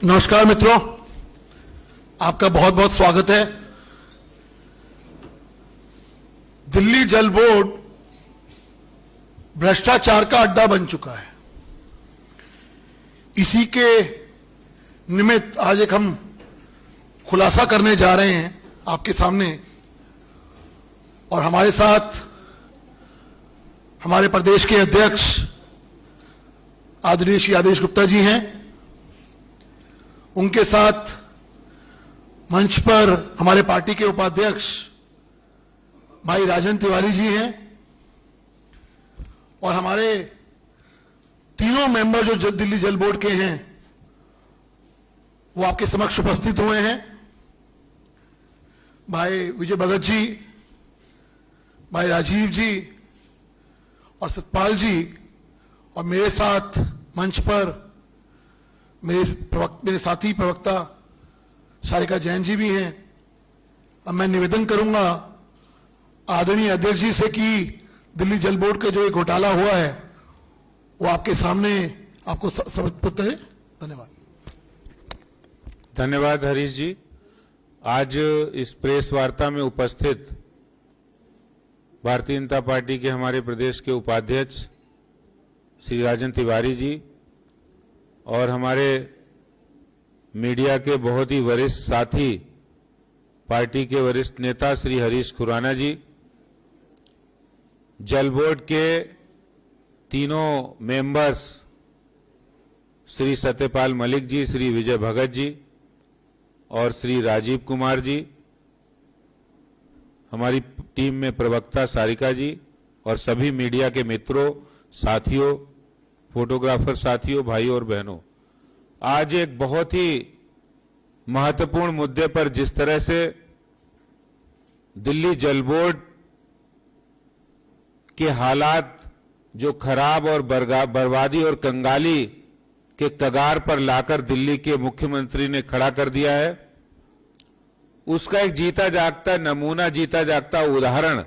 नमस्कार मित्रों, आपका बहुत बहुत स्वागत है। दिल्ली जल बोर्ड भ्रष्टाचार का अड्डा बन चुका है। इसी के निमित्त आज एक हम खुलासा करने जा रहे हैं आपके सामने, और हमारे साथ हमारे प्रदेश के अध्यक्ष आदरणीय श्री आदेश गुप्ता जी हैं। उनके साथ मंच पर हमारे पार्टी के उपाध्यक्ष भाई राजन तिवारी जी हैं, और हमारे तीनों मेंबर जो दिल्ली जल बोर्ड के हैं वो आपके समक्ष उपस्थित हुए हैं। भाई विजय भगत जी, भाई राजीव जी और सतपाल जी, और मेरे साथ मंच पर मेरे साथी प्रवक्ता सारिका जैन जी भी हैं। अब मैं निवेदन करूंगा आदरणीय अध्यक्ष जी से कि दिल्ली जल बोर्ड का जो एक घोटाला हुआ है वो आपके सामने आपको समर्पित करें। धन्यवाद। धन्यवाद हरीश जी। आज इस प्रेस वार्ता में उपस्थित भारतीय जनता पार्टी के हमारे प्रदेश के उपाध्यक्ष श्री राजन तिवारी जी और हमारे मीडिया के बहुत ही वरिष्ठ साथी पार्टी के वरिष्ठ नेता श्री हरीश खुराना जी, जल बोर्ड के तीनों मेंबर्स श्री सत्यपाल मलिक जी, श्री विजय भगत जी और श्री राजीव कुमार जी, हमारी टीम में प्रवक्ता सारिका जी और सभी मीडिया के मित्रों, साथियों, फोटोग्राफर साथियों, भाइयों और बहनों, आज एक बहुत ही महत्वपूर्ण मुद्दे पर जिस तरह से दिल्ली जल बोर्ड के हालात जो खराब और बर्बादी और कंगाली के कगार पर लाकर दिल्ली के मुख्यमंत्री ने खड़ा कर दिया है, उसका एक जीता जागता नमूना, जीता जागता उदाहरण,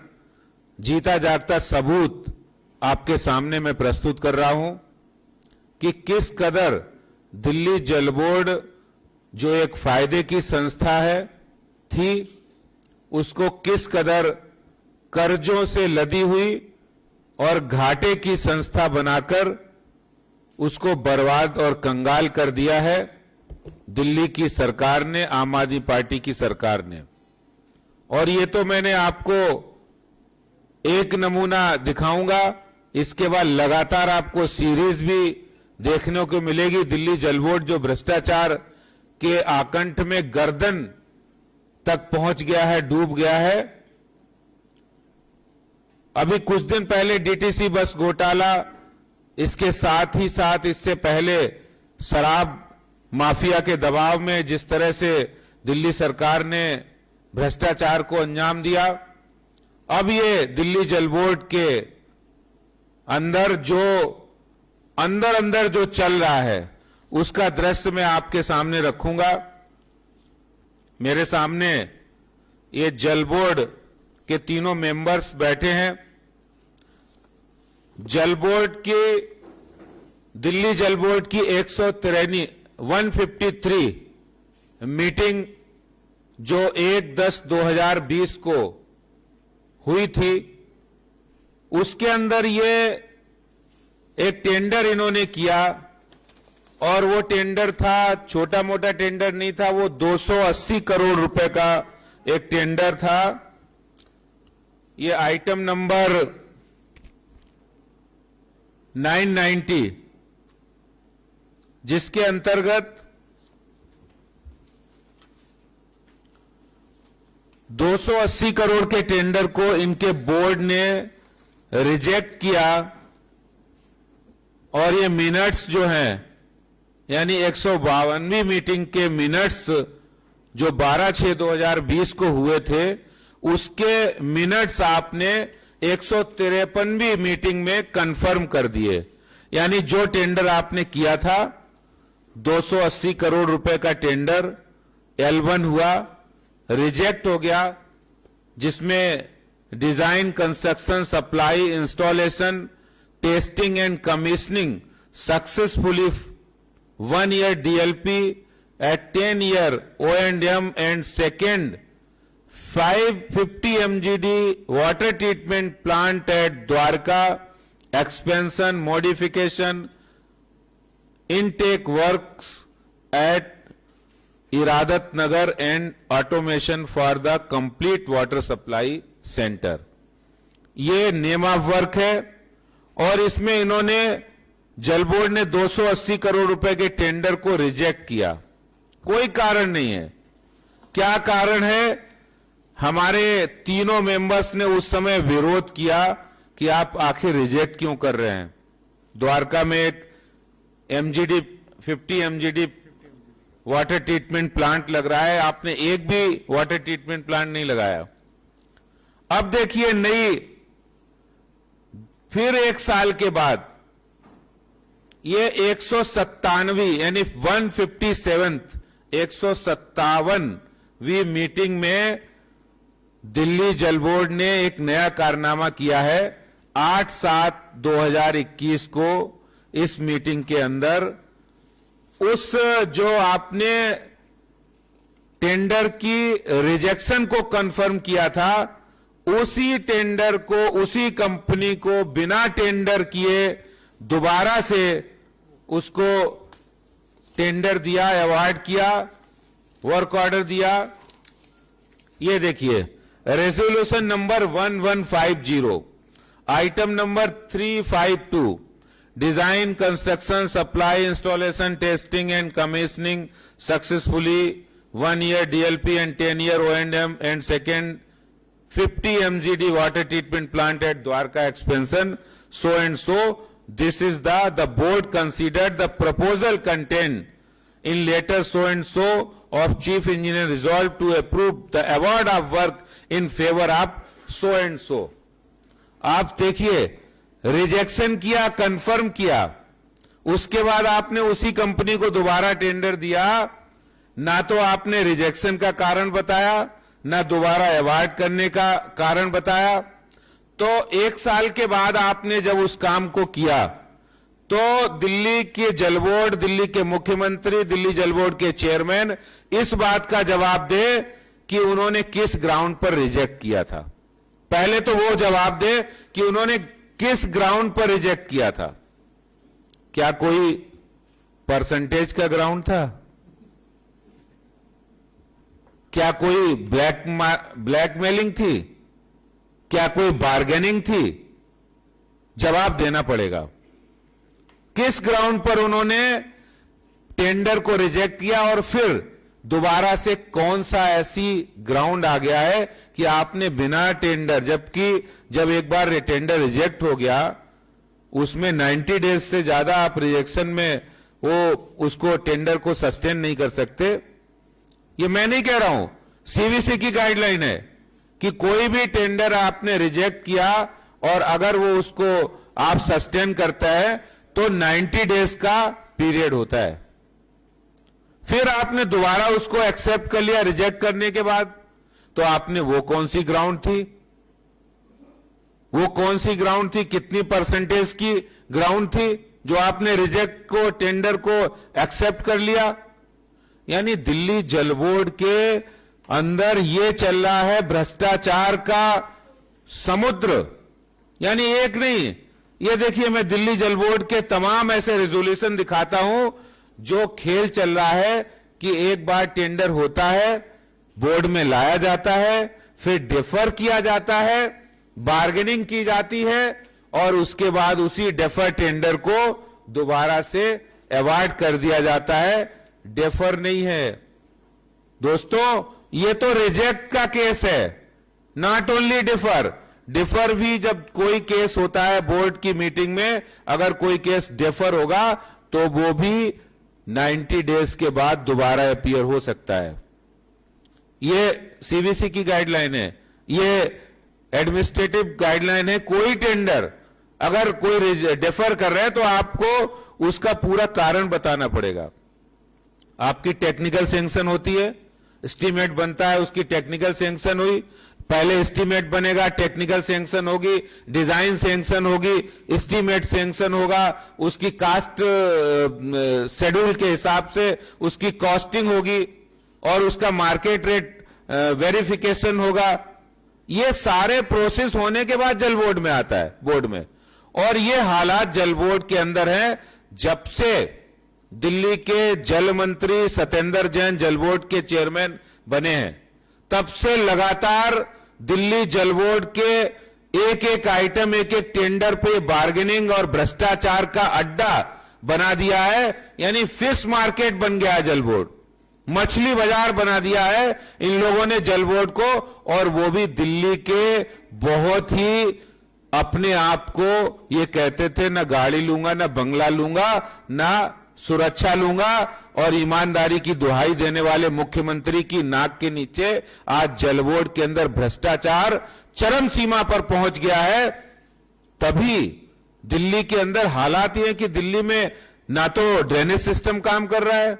जीता जागता सबूत आपके सामने मैं प्रस्तुत कर रहा हूं कि किस कदर दिल्ली जल बोर्ड जो एक फायदे की संस्था है थी, उसको किस कदर कर्जों से लदी हुई और घाटे की संस्था बनाकर उसको बर्बाद और कंगाल कर दिया है दिल्ली की सरकार ने, आम आदमी पार्टी की सरकार ने। और ये तो मैंने आपको एक नमूना दिखाऊंगा, इसके बाद लगातार आपको सीरीज भी देखने को मिलेगी। दिल्ली जल बोर्ड जो भ्रष्टाचार के आकंठ में गर्दन तक पहुंच गया है, डूब गया है। अभी कुछ दिन पहले डीटीसी बस घोटाला, इसके साथ ही साथ इससे पहले शराब माफिया के दबाव में जिस तरह से दिल्ली सरकार ने भ्रष्टाचार को अंजाम दिया, अब ये दिल्ली जल बोर्ड के अंदर जो चल रहा है उसका दृश्य मैं आपके सामने रखूंगा। मेरे सामने ये जल बोर्ड के तीनों मेंबर्स बैठे हैं। जल बोर्ड की, दिल्ली जल बोर्ड की 153 मीटिंग जो 1/10/2020 को हुई थी, उसके अंदर ये एक टेंडर इन्होंने किया, और वो टेंडर था, छोटा मोटा टेंडर नहीं था, वो 280 करोड़ रुपए का एक टेंडर था। ये आइटम नंबर 990, जिसके अंतर्गत 280 करोड़ के टेंडर को इनके बोर्ड ने रिजेक्ट किया, और ये मिनट्स जो हैं, यानी 152वीं मीटिंग के मिनट्स जो 12/6/2020 को हुए थे, उसके मिनट्स आपने 153वीं मीटिंग में कंफर्म कर दिए। यानी जो टेंडर आपने किया था 280 करोड़ रुपए का टेंडर L1 हुआ, रिजेक्ट हो गया, जिसमें design, construction, supply, installation, testing and commissioning successfully 1 year DLP at 10-year O&M and second 550 MGD water treatment plant at Dwarka, expansion, modification, intake works at Iradat Nagar and automation for the complete water supply center. ये name of work है और इसमें इन्होंने जल board ने 280 करोड़ रुपए के tender को रिजेक्ट किया। कोई कारण नहीं है। क्या कारण है? हमारे तीनों मेंबर्स ने उस समय विरोध किया कि आप आखिर रिजेक्ट क्यों कर रहे हैं। द्वारका में एक एमजीडी 50 एमजीडी वाटर ट्रीटमेंट प्लांट लग रहा है, आपने एक भी वाटर ट्रीटमेंट प्लांट नहीं लगाया। अब देखिए नई फिर एक साल के बाद ये 157वीं यानी 157वीं मीटिंग में दिल्ली जल बोर्ड ने एक नया कारनामा किया है। 8/7/2021 को इस मीटिंग के अंदर उस जो आपने टेंडर की रिजेक्शन को कंफर्म किया था, उसी टेंडर को, उसी कंपनी को बिना टेंडर किए दोबारा से उसको टेंडर दिया, अवार्ड किया, वर्क ऑर्डर दिया। ये देखिए resolution number 1150, item number 352, design, construction, supply, installation, testing and commissioning successfully 1 year DLP and 10 year O&M and second 50 MGD water treatment plant at Dwarka expansion, so and so. This is the board considered the proposal contained in letter so and so of chief engineer resolved to approve the award of work in favor of so and so. आप देखिए rejection किया, confirm किया, उसके बाद आपने उसी company को दोबारा टेंडर दिया। ना तो आपने रिजेक्शन का कारण बताया, ना दोबारा अवार्ड करने का कारण बताया। तो एक साल के बाद आपने जब उस काम को किया तो दिल्ली के जल बोर्ड, दिल्ली के मुख्यमंत्री, दिल्ली जल बोर्ड के चेयरमैन इस बात का जवाब दे कि उन्होंने किस ग्राउंड पर रिजेक्ट किया था। पहले तो वो जवाब दे कि उन्होंने किस ग्राउंड पर रिजेक्ट किया था। क्या कोई परसेंटेज का ग्राउंड था? क्या कोई ब्लैकमेलिंग थी? क्या कोई बार्गेनिंग थी? जवाब देना पड़ेगा। किस ग्राउंड पर उन्होंने टेंडर को रिजेक्ट किया और फिर दोबारा से कौन सा ऐसी ग्राउंड आ गया है कि आपने बिना टेंडर, जबकि जब एक बार टेंडर रिजेक्ट हो गया उसमें 90 डेज से ज्यादा आप रिजेक्शन में वो उसको टेंडर को सस्टेन नहीं कर सकते। ये मैं नहीं कह रहा हूं, सीवीसी की गाइडलाइन है कि कोई भी टेंडर आपने रिजेक्ट किया और अगर वो उसको आप सस्टेन करता है तो 90 डेज का पीरियड होता है। फिर आपने दोबारा उसको एक्सेप्ट कर लिया रिजेक्ट करने के बाद, तो आपने वो कौन सी ग्राउंड थी? वो कौन सी ग्राउंड थी? कितनी परसेंटेज की ग्राउंड थी जो आपने रिजेक्ट को, टेंडर को एक्सेप्ट कर लिया? यानी दिल्ली जल बोर्ड के अंदर ये चल रहा है भ्रष्टाचार का समुद्र। यानी एक नहीं, ये देखिए मैं दिल्ली जल बोर्ड के तमाम ऐसे रेजोल्यूशन दिखाता हूं जो खेल चल रहा है कि एक बार टेंडर होता है, बोर्ड में लाया जाता है, फिर डिफर किया जाता है, बार्गेनिंग की जाती है और उसके बाद उसी डिफर टेंडर को दोबारा से अवार्ड कर दिया जाता है। डिफर नहीं है दोस्तों, ये तो रिजेक्ट का केस है, नॉट ओनली डिफर। डिफर भी जब कोई केस होता है बोर्ड की मीटिंग में, अगर कोई केस डिफर होगा तो वो भी 90 डेज के बाद दोबारा अपीयर हो सकता है। ये सीवीसी की गाइडलाइन है, ये एडमिनिस्ट्रेटिव गाइडलाइन है। कोई टेंडर अगर कोई डिफर कर रहा है तो आपको उसका पूरा कारण बताना पड़ेगा। आपकी टेक्निकल सैंक्शन होती है, एस्टीमेट बनता है, उसकी टेक्निकल सैंक्शन हुई, पहले एस्टीमेट बनेगा, टेक्निकल सैंक्शन होगी, डिजाइन सैंक्शन होगी, एस्टीमेट सैंक्शन होगा, उसकी कास्ट शेड्यूल के हिसाब से उसकी कॉस्टिंग होगी और उसका मार्केट रेट वेरिफिकेशन होगा। ये सारे प्रोसेस होने के बाद जल बोर्ड में आता है, बोर्ड में। और ये हालात जल बोर्ड के अंदर है जब से दिल्ली के जल मंत्री सत्येंद्र जैन जल बोर्ड के चेयरमैन बने हैं, तब से लगातार दिल्ली जल बोर्ड के एक एक आइटम, एक एक टेंडर पे बार्गेनिंग और भ्रष्टाचार का अड्डा बना दिया है। यानी फिश मार्केट बन गया है जल बोर्ड, मछली बाजार बना दिया है इन लोगों ने जल बोर्ड को। और वो भी दिल्ली के बहुत ही अपने आप को ये कहते थे, ना गाड़ी लूंगा, ना बंगला लूंगा, ना सुरक्षा लूंगा, और ईमानदारी की दुहाई देने वाले मुख्यमंत्री की नाक के नीचे आज जल बोर्ड के अंदर भ्रष्टाचार चरम सीमा पर पहुंच गया है। तभी दिल्ली के अंदर हालात ये है कि दिल्ली में ना तो ड्रेनेज सिस्टम काम कर रहा है,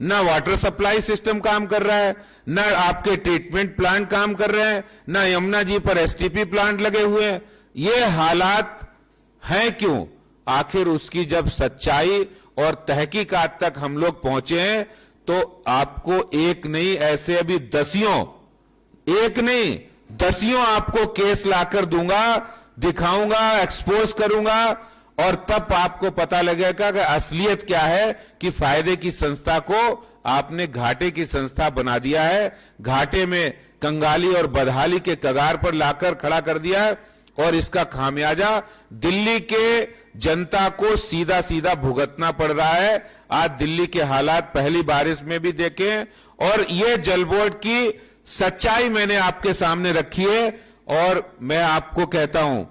ना वाटर सप्लाई सिस्टम काम कर रहा है, ना आपके ट्रीटमेंट प्लांट काम कर रहे हैं, ना यमुना जी पर एसटीपी प्लांट लगे हुए हैं। ये हालात हैं क्यों? आखिर उसकी जब सच्चाई और तहकीकात तक हम लोग पहुंचे हैं तो आपको एक नहीं, ऐसे अभी दसियों, एक नहीं दसियों आपको केस लाकर दूंगा, दिखाऊंगा, एक्सपोज करूंगा, और तब आपको पता लगेगा कि असलियत क्या है कि फायदे की संस्था को आपने घाटे की संस्था बना दिया है, घाटे में कंगाली और बदहाली के कगार पर लाकर खड़ा कर दिया है। और इसका खामियाजा दिल्ली के जनता को सीधा सीधा भुगतना पड़ रहा है। आज दिल्ली के हालात पहली बारिश में भी देखे हैं, और ये जल बोर्ड की सच्चाई मैंने आपके सामने रखी है। और मैं आपको कहता हूं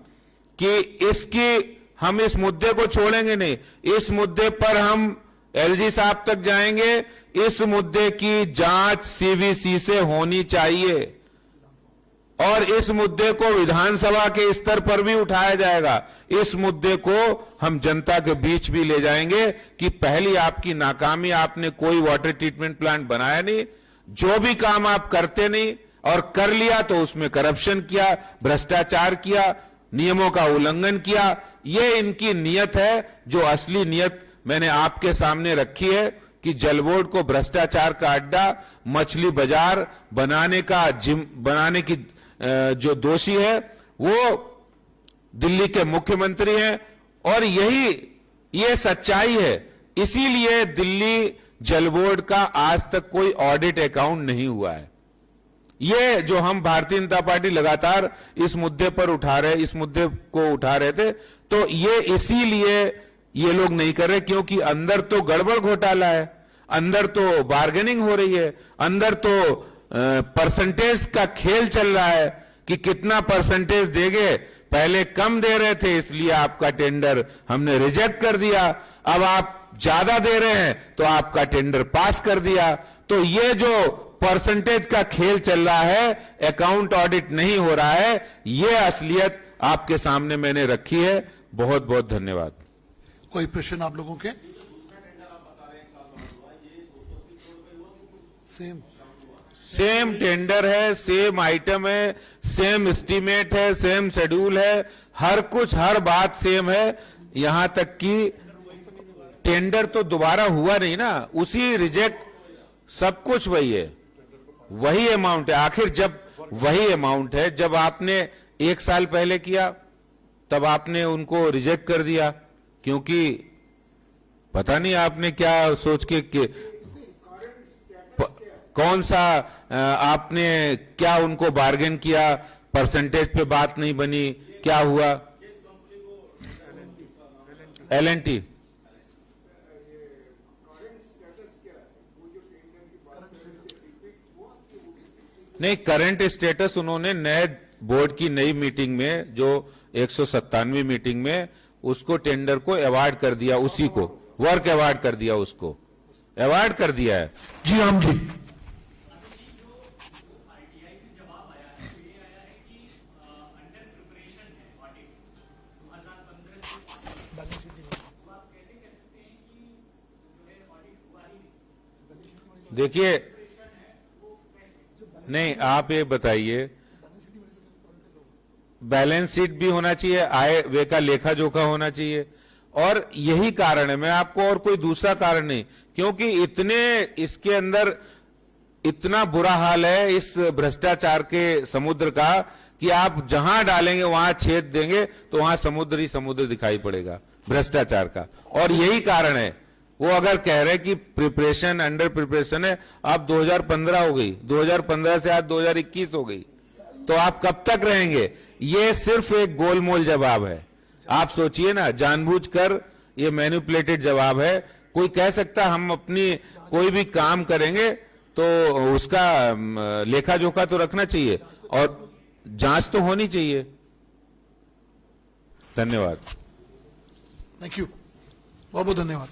कि इसकी हम इस मुद्दे को छोड़ेंगे नहीं, इस मुद्दे पर हम एलजी साहब तक जाएंगे। इस मुद्दे की जांच सीवीसी से होनी चाहिए और इस मुद्दे को विधानसभा के स्तर पर भी उठाया जाएगा। इस मुद्दे को हम जनता के बीच भी ले जाएंगे कि पहली आपकी नाकामी, आपने कोई वाटर ट्रीटमेंट प्लांट बनाया नहीं, जो भी काम आप करते नहीं, और कर लिया तो उसमें करप्शन किया, भ्रष्टाचार किया, नियमों का उल्लंघन किया। ये इनकी नीयत है, जो असली नीयत मैंने आपके सामने रखी है कि जल बोर्ड को भ्रष्टाचार का अड्डा, मछली बाजार बनाने की जो दोषी है वो दिल्ली के मुख्यमंत्री हैं। और ये सच्चाई है। इसीलिए दिल्ली जल बोर्ड का आज तक कोई ऑडिट अकाउंट नहीं हुआ है। ये जो हम भारतीय जनता पार्टी लगातार इस मुद्दे पर उठा रहे थे, तो ये इसीलिए ये लोग नहीं कर रहे क्योंकि अंदर तो गड़बड़ घोटाला है, अंदर तो बार्गेनिंग हो रही है, अंदर तो परसेंटेज का खेल चल रहा है कि कितना परसेंटेज देंगे। पहले कम दे रहे थे इसलिए आपका टेंडर हमने रिजेक्ट कर दिया, अब आप ज्यादा दे रहे हैं तो आपका टेंडर पास कर दिया। तो ये जो परसेंटेज का खेल चल रहा है, अकाउंट ऑडिट नहीं हो रहा है, ये असलियत आपके सामने मैंने रखी है। बहुत बहुत धन्यवाद। कोई प्रश्न आप लोगों के? सेम टेंडर है, सेम आइटम है, सेम एस्टीमेट है, सेम शेड्यूल है, हर कुछ, हर बात सेम है। यहां तक कि टेंडर तो दोबारा हुआ नहीं ना, उसी रिजेक्ट, सब कुछ वही है, वही अमाउंट है। आखिर जब वही अमाउंट है, जब आपने 1 साल पहले किया तब आपने उनको रिजेक्ट कर दिया, क्योंकि पता नहीं आपने क्या सोच के कौन सा आपने क्या उनको बार्गेन किया, परसेंटेज पे बात नहीं बनी, क्या हुआ? एलएनटी नहीं, करंट स्टेटस उन्होंने नए बोर्ड की नई मीटिंग में, जो 197वीं मीटिंग में, उसको टेंडर को अवार्ड कर दिया, उसी को वर्क अवार्ड कर दिया, उसको अवार्ड कर दिया है। जी राम जी, देखिए, नहीं आप ये बताइए बैलेंस शीट भी होना चाहिए, आय व्यय का लेखा जोखा होना चाहिए। और यही कारण है, मैं आपको और कोई दूसरा कारण नहीं, क्योंकि इतने इसके अंदर इतना बुरा हाल है इस भ्रष्टाचार के समुद्र का कि आप जहां डालेंगे वहां छेद देंगे तो वहां समुद्र ही समुद्र दिखाई पड़ेगा भ्रष्टाचार का। और यही कारण है, वो अगर कह रहे हैं कि प्रिपरेशन अंडर प्रिपरेशन है, अब 2015 हो गई, 2015 से आज 2021 हो गई, तो आप कब तक रहेंगे? ये सिर्फ एक गोलमोल जवाब है। आप सोचिए ना, जानबूझकर ये मैनिपुलेटेड जवाब है। कोई कह सकता हम अपनी कोई भी काम करेंगे तो उसका लेखा जोखा तो रखना चाहिए और जांच तो होनी चाहिए। धन्यवाद। थैंक यू, बहुत बहुत धन्यवाद।